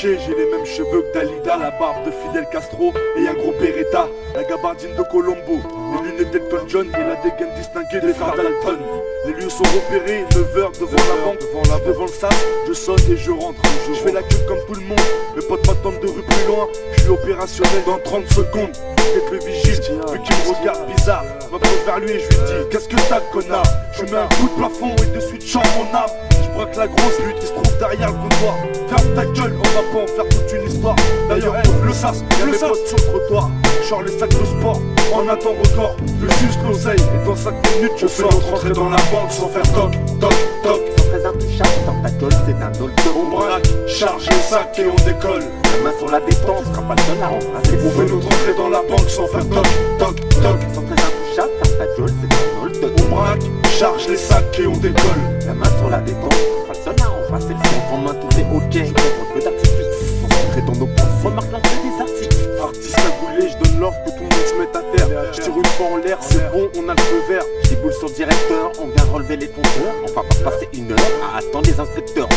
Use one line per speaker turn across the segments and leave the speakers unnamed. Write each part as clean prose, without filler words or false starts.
cliché, j'ai les mêmes cheveux que Dalida, la barbe de Fidel Castro et un gros Beretta, la gabardine de Colombo, les lunettes d'Elton John et la dégaine distinguée des frères Dalton. Les lieux sont repérés, 9h devant la banque, devant le sas, je sonne et je rentre. Je fais la queue comme tout le monde, mes potes m'attendent de rue plus loin, je suis opérationnel dans 30 secondes. Peut-être le vigile, vu qu'il me regarde bizarre, je m'approche vers lui et je lui dis: qu'est-ce que t'as, connard? Je mets un coup de plafond et de suite chante mon âme. Je braque la grosse lutte qui se trouve derrière le comptoir. Ferme ta gueule, on va pas en faire toute une histoire. D'ailleurs, ouvre le sas, y'a mes potes sur le trottoir. Genre les sacs de sport, en un temps record. Je veux juste l'oseille et dans 5 minutes je sors. Rentrer dans la banque sans faire toc, toc, toc.
Sans très intouchable, dans ta gueule c'est un old dog.
On braque, charge les sacs et on décolle.
La main sur la détente, tu seras pas le seul à embrasser.
On fait notre entrée dans la banque sans faire toc, toc, toc.
Sans très intouchable, dans ta gueule c'est un old dog.
On braque, charge les sacs et on décolle.
La main sur la détente, tu seras pas le seul à embrasser. Le son en main, tout est ok. On feu d'artifice, sans rentrer dans nos pensées. Remarque l'entrée des artistes.
Artiste cagoulé, je donne l'ordre que tout le monde se mette à terre. Je tire une fois en l'air, c'est bon, on a le feu vert.
J'ai boule sur le directeur, on vient relever les compteurs. On va pas passer une heure à attendre les inspecteurs.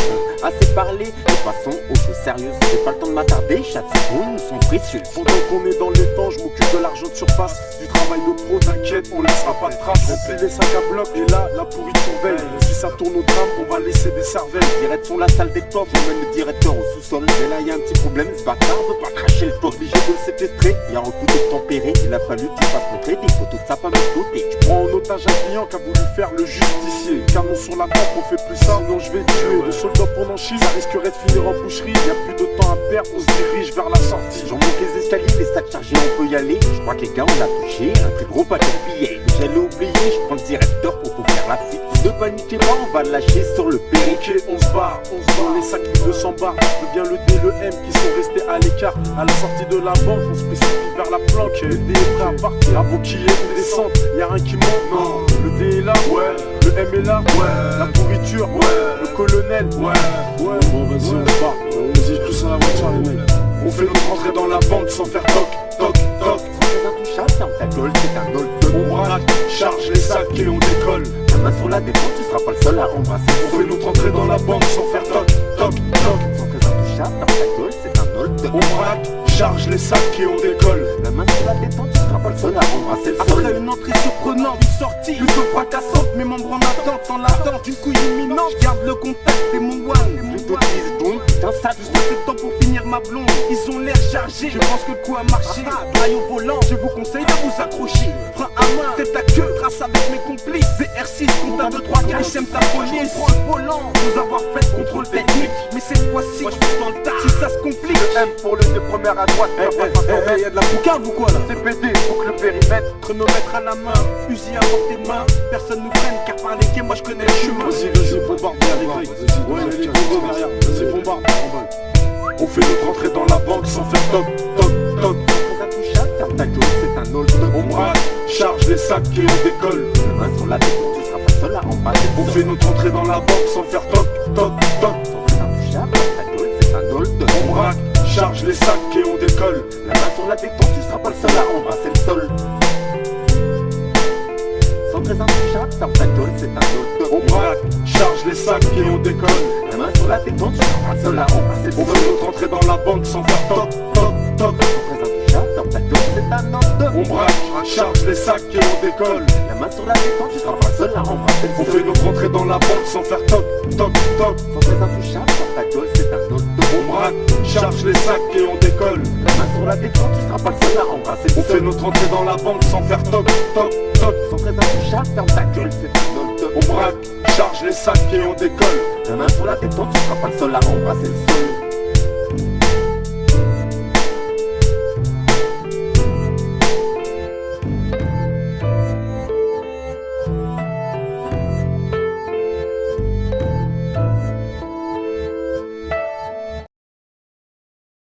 Assez parlé, nous passons aux choses sérieuses. J'ai pas le temps de m'attarder, chaque seconde nous sont précieuses.
Pendant qu'on est dans les temps, je m'occupe de l'argent de surface. Du travail de pro, t'inquiète, on laissera pas de traces. Remplis les sacs à bloc et là, la pourriture veille. Si ça tourne au drame, on va laisser des cervelles.
Direction la salle des profs, on mène le directeur au sous-sol. Mais là y'a un petit problème, ce bâtard veut pas cracher le top. Obligé de le séquestrer, y'a un coup de tempéré. Il a fallu qu'il fasse montrer des photos de sa femme de côté.
Je prends en otage un client qui a voulu faire le justicier. Canon sur la tempe, on fait plus ça, sinon je vais tuer. Le soldat pendant chine, ça risquerait de finir en boucherie. Y'a plus de temps à perdre, on se dirige vers la sortie.
J'en monte les escaliers, les sacs chargés, on peut y aller. Je crois que les gars on a touché un très gros paquet de billets. J'allais oublier, je prends le directeur pour faire la fuite. Ne paniquez pas, on va le lâcher sur le péri.
Ok, on se barre, les sacs qui 200 barres. Je veux bien le D, le M qui sont restés à l'écart. À la sortie de la banque, on se précipite vers la planque. Le D est prêt à partir, à bouquiller, on descend. Y'a rien qui monte, non. Le D est là, ouais. Le M est là, ouais. La pourriture, ouais. Le colonel, ouais. Bon, vas-y, on se barre. Vas-y, tous à la voiture, les mecs. On fait notre entrée dans la banque sans faire toc, toc, toc.
Sans très intouchable, ferme ta gueule, c'est un old dog.
On braque, charge les sacs et on décolle.
La main sur la détente, tu seras pas le seul à embrasser.
On fait notre entrée dans la banque sans faire toc, toc, toc.
Sans très intouchable, ferme ta gueule, c'est un old dog.
On braque, charge les sacs et on décolle.
La main sur la détente, tu seras pas le seul à embrasser le sol.
Après une entrée surprenante, une sortie plutôt fracassante, mes membres en attente, en l'attente d'une couille imminente. Je garde le contact des mon one.
Plutôt 10 secondes, putain ça
Juste assez de temps pour finir ma blonde. Ils ont l'air chargés, je pense que le coup a marché. Maille au volant, je vous conseille de vous accrocher. Frein à main, tête à queue, trace avec mes complices. VR6, compte 1, 2, 3, 4, j'aime ta police. Prends le volant, nous avoir fait contrôle technique. Mais cette fois-ci, moi je suis dans le tas. Si ça se complique,
le M pour le D première à droite.
y'a de la boucane ou quoi là?
CPD, faut que le périmètre.
Chronomètre à la main, fusil à portée de main. Personne nous freine car par les quais, moi je connais le chemin.
Vas-y, bombarde derrière. Ouais, les gros derrière. Vas-y, bombarde. On fait notre entrée dans la banque sans faire toc, toc, toc.
Sans intouchable, ferme ta gueule, c'est un old dog.
On braque, charge les sacs et on décolle.
La main sur la détente, tu seras pas seul à embrasser.
On fait notre entrée dans la banque sans faire toc, toc, toc.
Sans très intouchable, ferme ta gueule, c'est un old dog.
On braque, charge les sacs et on décolle.
La main sur la détente, tu seras pas le seul à embrasser le sol. Sans très intouchable, ferme ta gueule, c'est un old dog.
On braque, charge les sacs et on décolle.
La main sur la détente, tu seras pas le seul à embrasser le
On
sol.
fait notre entrée dans la banque sans faire toc, toc, toc.
Sans très intouchable, ferme ta gueule, c'est un old dog.
On braque, charge les sacs et on décolle.
La main sur la détente, tu seras pas le seul à embrasser le
On
sol.
fait notre entrée dans la banque sans faire toc, toc, toc.
Sans très intouchable, ferme ta gueule, c'est un old dog.
On braque, charge les sacs et on décolle.
La main sur la détente, tu seras pas le seul à embrasser le
On
sol.
fait notre entrée dans la banque sans faire toc, toc, toc.
Sans très intouchable, ferme ta gueule, c'est un old dog.
On braque, charge les sacs et on décolle.
La main sur la détente, tu seras pas le seul à embrasser le sol.